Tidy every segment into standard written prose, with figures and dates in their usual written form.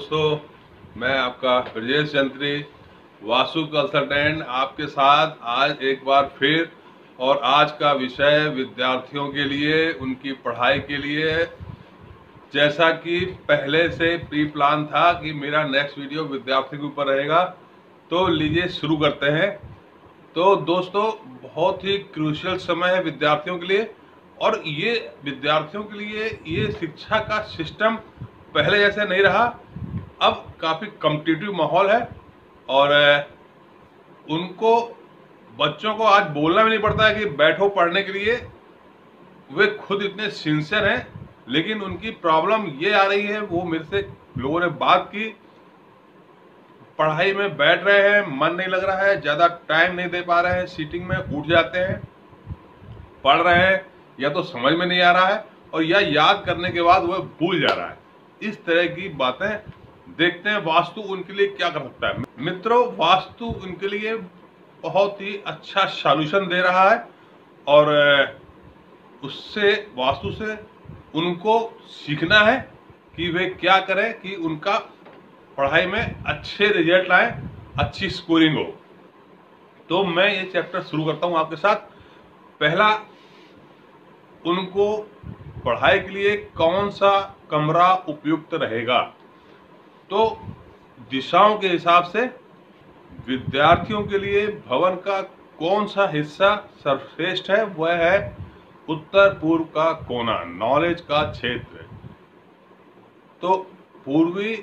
दोस्तों, मैं आपका ब्रजेश जंत्री वास्तु कंसल्टेंट आपके साथ आज एक बार फिर। और आज का विषय विद्यार्थियों के लिए, उनकी पढ़ाई के लिए, जैसा कि पहले से प्री प्लान था कि मेरा नेक्स्ट वीडियो विद्यार्थी के ऊपर रहेगा, तो लीजिए शुरू करते हैं। तो दोस्तों, बहुत ही क्रूशियल समय है विद्यार्थियों के लिए। और ये विद्यार्थियों के लिए ये शिक्षा का सिस्टम पहले जैसे नहीं रहा। अब काफ़ी कॉम्पिटिटिव माहौल है और उनको, बच्चों को आज बोलना भी नहीं पड़ता है कि बैठो पढ़ने के लिए। वे खुद इतने सिंसियर हैं, लेकिन उनकी प्रॉब्लम ये आ रही है, वो मेरे से लोगों ने बात की, पढ़ाई में बैठ रहे हैं, मन नहीं लग रहा है, ज़्यादा टाइम नहीं दे पा रहे हैं, सीटिंग में उठ जाते हैं, पढ़ रहे हैं, या तो समझ में नहीं आ रहा है और या याद करने के बाद वह भूल जा रहा है। इस तरह की बातें देखते हैं। वास्तु उनके लिए क्या कर सकता है? मित्रों, वास्तु उनके लिए बहुत ही अच्छा सॉल्यूशन दे रहा है और उससे, वास्तु से उनको सीखना है कि वे क्या करें कि उनका पढ़ाई में अच्छे रिजल्ट आए, अच्छी स्कोरिंग हो। तो मैं ये चैप्टर शुरू करता हूं आपके साथ। पहला, उनको पढ़ाई के लिए कौन सा कमरा उपयुक्त रहेगा। तो दिशाओं के हिसाब से विद्यार्थियों के लिए भवन का कौन सा हिस्सा सर्वश्रेष्ठ है, वह है उत्तर पूर्व का कोना, नॉलेज का क्षेत्र। तो पूर्वी,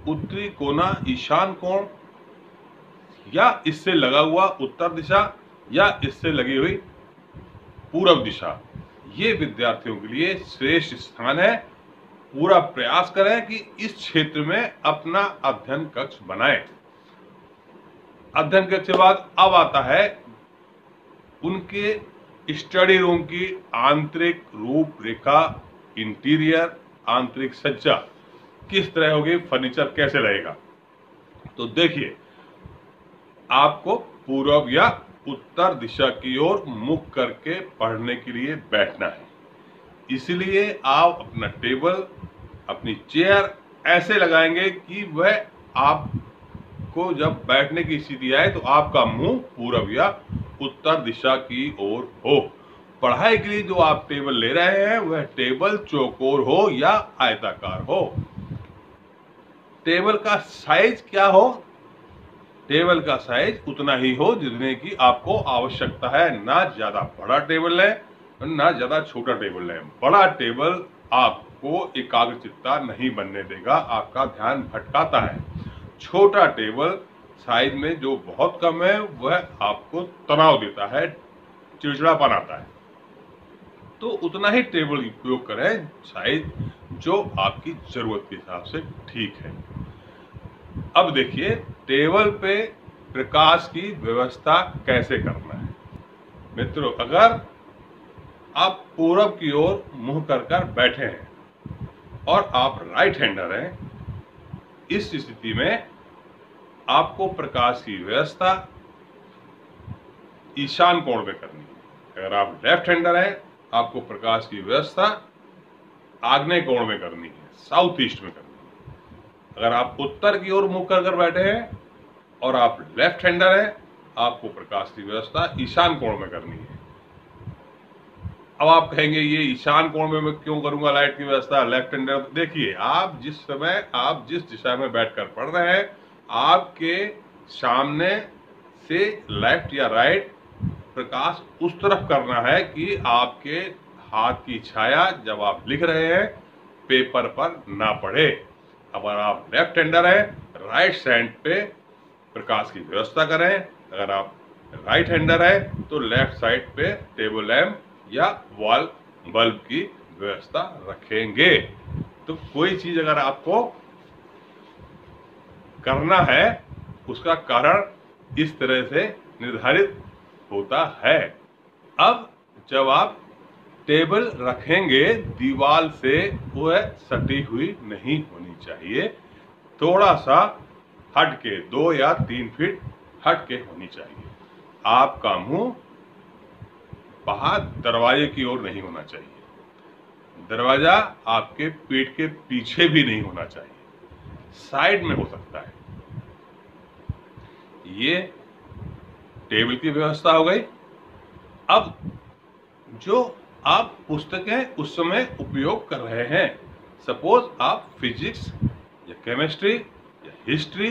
उत्तरी कोना, ईशान कोण, या इससे लगा हुआ उत्तर दिशा, या इससे लगी हुई पूर्व दिशा, ये विद्यार्थियों के लिए श्रेष्ठ स्थान है। पूरा प्रयास करें कि इस क्षेत्र में अपना अध्ययन कक्ष बनाएं। अध्ययन कक्ष के बाद अब आता है उनके स्टडी रूम की आंतरिक रूपरेखा, इंटीरियर, आंतरिक सज्जा किस तरह होगी, फर्नीचर कैसे रहेगा। तो देखिए, आपको पूर्व या उत्तर दिशा की ओर मुख करके पढ़ने के लिए बैठना है। इसलिए आप अपना टेबल, अपनी चेयर ऐसे लगाएंगे कि वह आपको जब बैठने की स्थिति आए तो आपका मुंह पूर्व या उत्तर दिशा की ओर हो। पढ़ाई के लिए जो आप टेबल ले रहे हैं वह टेबल चौकोर हो या आयताकार हो। टेबल का साइज क्या हो? टेबल का साइज उतना ही हो जितने की आपको आवश्यकता है। ना ज्यादा बड़ा टेबल लें, ना ज्यादा छोटा टेबल लें। बड़ा टेबल आपको एकाग्रचित्ता नहीं बनने देगा, आपका ध्यान भटकाता है। छोटा टेबल साइज में जो बहुत कम है वह आपको तनाव देता है, चिड़चिड़ापन आता है। तो उतना ही टेबल उपयोग करें, साइज जो आपकी जरूरत के हिसाब से ठीक है। अब देखिए, टेबल पे प्रकाश की व्यवस्था कैसे करना है। मित्रों, अगर आप पूरब की ओर मुंह कर बैठे हैं और आप राइट हैंडर हैं, इस स्थिति में आपको प्रकाश की व्यवस्था ईशान कोण में करनी है। अगर आप लेफ्ट हैंडर हैं, आपको प्रकाश की व्यवस्था आग्नेय कोण में करनी है, साउथ ईस्ट में करनी है। अगर आप उत्तर की ओर मुंह कर बैठे हैं और आप लेफ्ट हैंडर हैं, आपको प्रकाश की व्यवस्था ईशान कोण में करनी है। अब आप कहेंगे, ये ईशान कोण में मैं क्यों करूंगा लाइट की व्यवस्था, लेफ्ट हैंडर? देखिए, आप जिस समय, आप जिस दिशा में बैठकर पढ़ रहे हैं, आपके सामने से लेफ्ट या राइट प्रकाश उस तरफ करना है कि आपके हाथ की छाया जब आप लिख रहे हैं पेपर पर ना पड़े। अगर आप लेफ्ट हैंडर हैं, राइट साइड पे प्रकाश की व्यवस्था करें। अगर आप राइट हैंडर हैं तो लेफ्ट साइड पे टेबल लैंप या वॉल बल्ब की व्यवस्था रखेंगे। तो कोई चीज अगर आपको करना है, उसका कारण इस तरह से निर्धारित होता है। अब जब आप टेबल रखेंगे, दीवार से वह सटी हुई नहीं होनी चाहिए, थोड़ा सा हट के 2 या 3 फीट हट के होनी चाहिए। आपका मुंह बाहर दरवाजे की ओर नहीं होना चाहिए, दरवाजा आपके पेट के पीछे भी नहीं होना चाहिए। साइड में हो सकता है। ये टेबल की व्यवस्था हो गई। अब जो आप पुस्तकें उस समय उपयोग कर रहे हैं, सपोज आप फिजिक्स या केमिस्ट्री या हिस्ट्री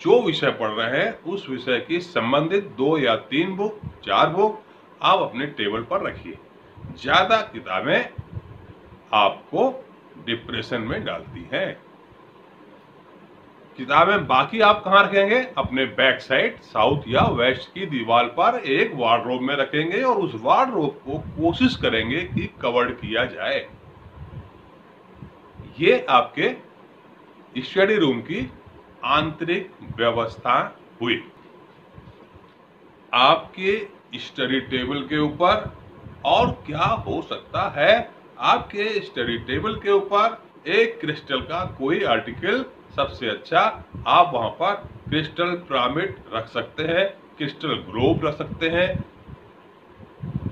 जो विषय पढ़ रहे हैं उस विषय की संबंधित 2 या 3 बुक, 4 बुक आप अपने टेबल पर रखिए। ज्यादा किताबें आपको डिप्रेशन में डालती हैं। किताबें बाकी आप कहाँ रखेंगे? अपने बैक साइड साउथ या वेस्ट की दीवार पर एक वार्डरोब में रखेंगे और उस वार्डरोब को कोशिश करेंगे कि कवर्ड किया जाए। ये आपके स्टडी रूम की आंतरिक व्यवस्था हुई। आपके स्टडी टेबल के ऊपर और क्या हो सकता है? आपके स्टडी टेबल के ऊपर एक क्रिस्टल का कोई आर्टिकल, सबसे अच्छा आप वहां पर क्रिस्टल पिरामिड रख सकते हैं, क्रिस्टल ग्लोब रख सकते हैं,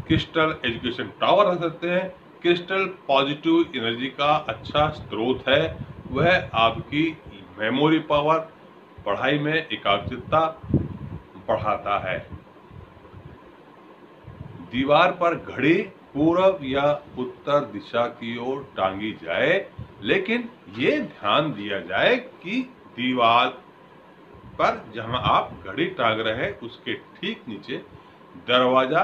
क्रिस्टल एजुकेशन टावर रख सकते हैं। क्रिस्टल पॉजिटिव एनर्जी का अच्छा स्रोत है। वह आपकी मेमोरी पावर, पढ़ाई में एकाग्रता बढ़ाता है। दीवार पर घड़ी पूर्व या उत्तर दिशा की ओर टांगी जाए, लेकिन ये ध्यान दिया जाए कि दीवार पर जहां आप घड़ी टांग रहे हैं उसके ठीक नीचे दरवाजा,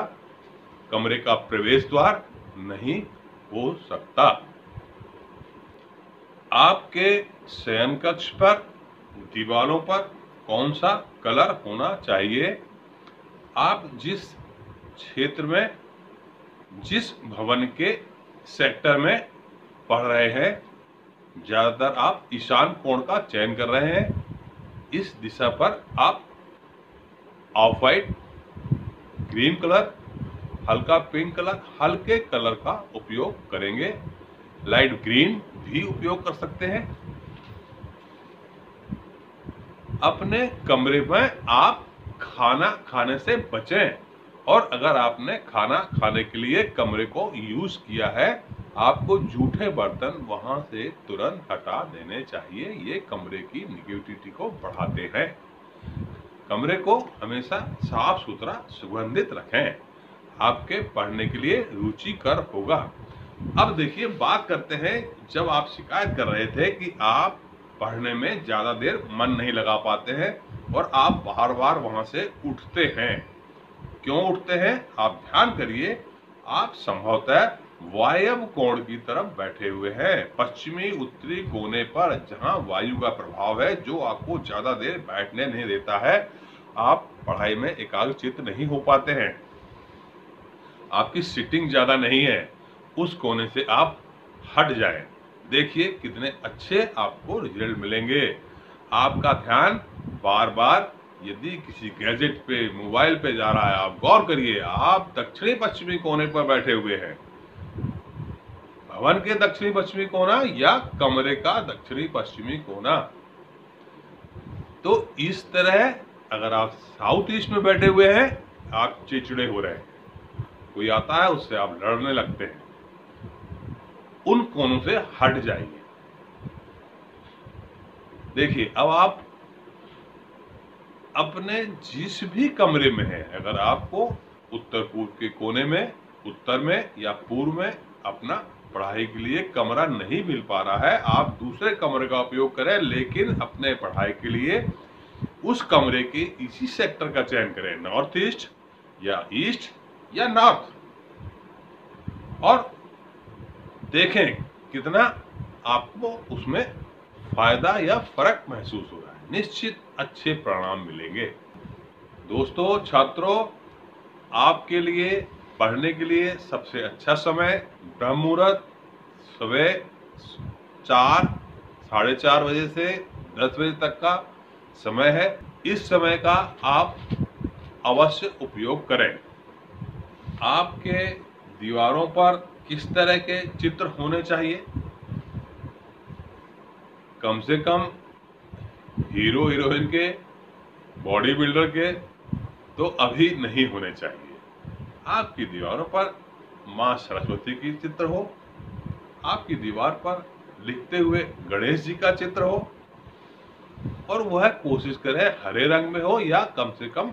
कमरे का प्रवेश द्वार नहीं हो सकता। आपके शयन कक्ष पर दीवारों पर कौन सा कलर होना चाहिए? आप जिस क्षेत्र में, जिस भवन के सेक्टर में पढ़ रहे हैं, ज्यादातर आप ईशान कोण का चयन कर रहे हैं। इस दिशा पर आप ऑफ वाइट, ग्रीन कलर, हल्का पिंक कलर, हल्के कलर का उपयोग करेंगे। लाइट ग्रीन भी उपयोग कर सकते हैं। अपने कमरे में आप खाना खाने से बचें, और अगर आपने खाना खाने के लिए कमरे को यूज किया है, आपको जूठे बर्तन वहां से तुरंत हटा देने चाहिए। ये कमरे की नेगेटिविटी को बढ़ाते हैं। कमरे को हमेशा साफ सुथरा, सुगंधित रखें। आपके पढ़ने के लिए रुचिकर होगा। अब देखिए, बात करते हैं, जब आप शिकायत कर रहे थे कि आप पढ़ने में ज्यादा देर मन नहीं लगा पाते हैं और आप बार बार वहां से उठते हैं। क्यों उठते हैं? आप ध्यान करिए, आप संभवतः वायव्य कोण की तरफ बैठे हुए हैं, पश्चिमी उत्तरी कोने पर, जहां वायु का प्रभाव है जो आपको ज्यादा देर बैठने नहीं देता है। आप पढ़ाई में एकाग्रचित्त नहीं हो पाते हैं। आपकी सीटिंग ज्यादा नहीं है, उस कोने से आप हट जाएं। देखिए कितने अच्छे आपको रिजल्ट मिलेंगे। आपका ध्यान बार बार यदि किसी गैजेट पे, मोबाइल पे जा रहा है, आप गौर करिए, आप दक्षिणी पश्चिमी कोने पर बैठे हुए हैं। भवन के दक्षिणी पश्चिमी कोना या कमरे का दक्षिणी पश्चिमी कोना। तो इस तरह अगर आप साउथ ईस्ट में बैठे हुए हैं, आप चिड़चिड़े हो रहे हैं, कोई आता है उससे आप लड़ने लगते हैं, उन कोनों से हट जाइए। देखिए, अब आप अपने जिस भी कमरे में हैं, अगर आपको उत्तर पूर्व के कोने में, उत्तर में या पूर्व में अपना पढ़ाई के लिए कमरा नहीं मिल पा रहा है, आप दूसरे कमरे का उपयोग करें, लेकिन अपने पढ़ाई के लिए उस कमरे के इसी सेक्टर का चयन करें, नॉर्थ ईस्ट या नॉर्थ, और देखें कितना आपको उसमें फायदा या फर्क महसूस हो रहा है। निश्चित अच्छे परिणाम मिलेंगे। दोस्तों, छात्रों, आपके लिए पढ़ने के लिए सबसे अच्छा समय ब्रह्म मुहूर्त सुबह 4, साढ़े 4 बजे से 10 बजे तक का समय है। इस समय का आप अवश्य उपयोग करें। आपके दीवारों पर किस तरह के चित्र होने चाहिए? कम से कम हीरो हीरोइन के, बॉडी बिल्डर के तो अभी नहीं होने चाहिए। आपकी दीवारों पर मां सरस्वती की चित्र हो, आपकी दीवार पर लिखते हुए गणेश जी का चित्र हो, और वह कोशिश करें हरे रंग में हो या कम से कम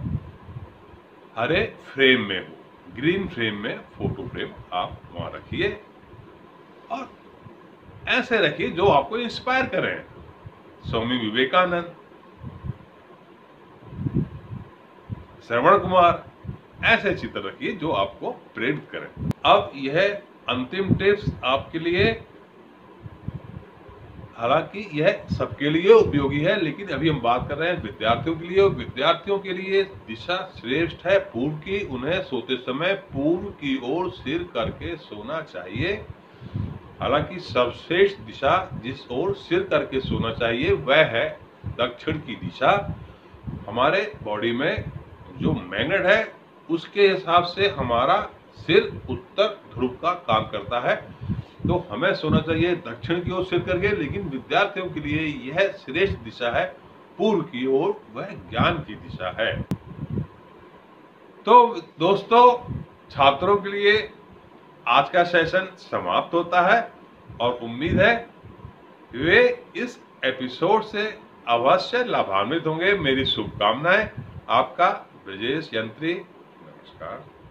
हरे फ्रेम में हो, ग्रीन फ्रेम में फोटो फ्रेम आप वहां रखिए और ऐसे रखिए जो आपको इंस्पायर करें। स्वामी विवेकानंद, श्रवण कुमार, ऐसे चित्र रखिए जो आपको प्रेरित करें। अब यह अंतिम टिप्स आपके लिए, हालांकि यह सबके लिए उपयोगी है, लेकिन अभी हम बात कर रहे हैं विद्यार्थियों के लिए। और विद्यार्थियों के लिए दिशा श्रेष्ठ है पूर्व की। उन्हें सोते समय पूर्व की ओर सिर करके सोना चाहिए। हालांकि सर्वश्रेष्ठ दिशा जिस ओर सिर करके सोना चाहिए वह है दक्षिण की दिशा। हमारे बॉडी में जो मैग्नेट है उसके हिसाब से हमारा सिर उत्तर ध्रुव का काम करता है, तो हमें सोना चाहिए दक्षिण की ओर सिर करके। लेकिन विद्यार्थियों के लिए यह श्रेष्ठ दिशा है पूर्व की ओर, वह ज्ञान की दिशा है। तो दोस्तों, छात्रों के लिए आज का सेशन समाप्त होता है और उम्मीद है वे इस एपिसोड से अवश्य लाभान्वित होंगे। मेरी शुभकामनाएं। आपका ब्रजेश यंत्री। नमस्कार।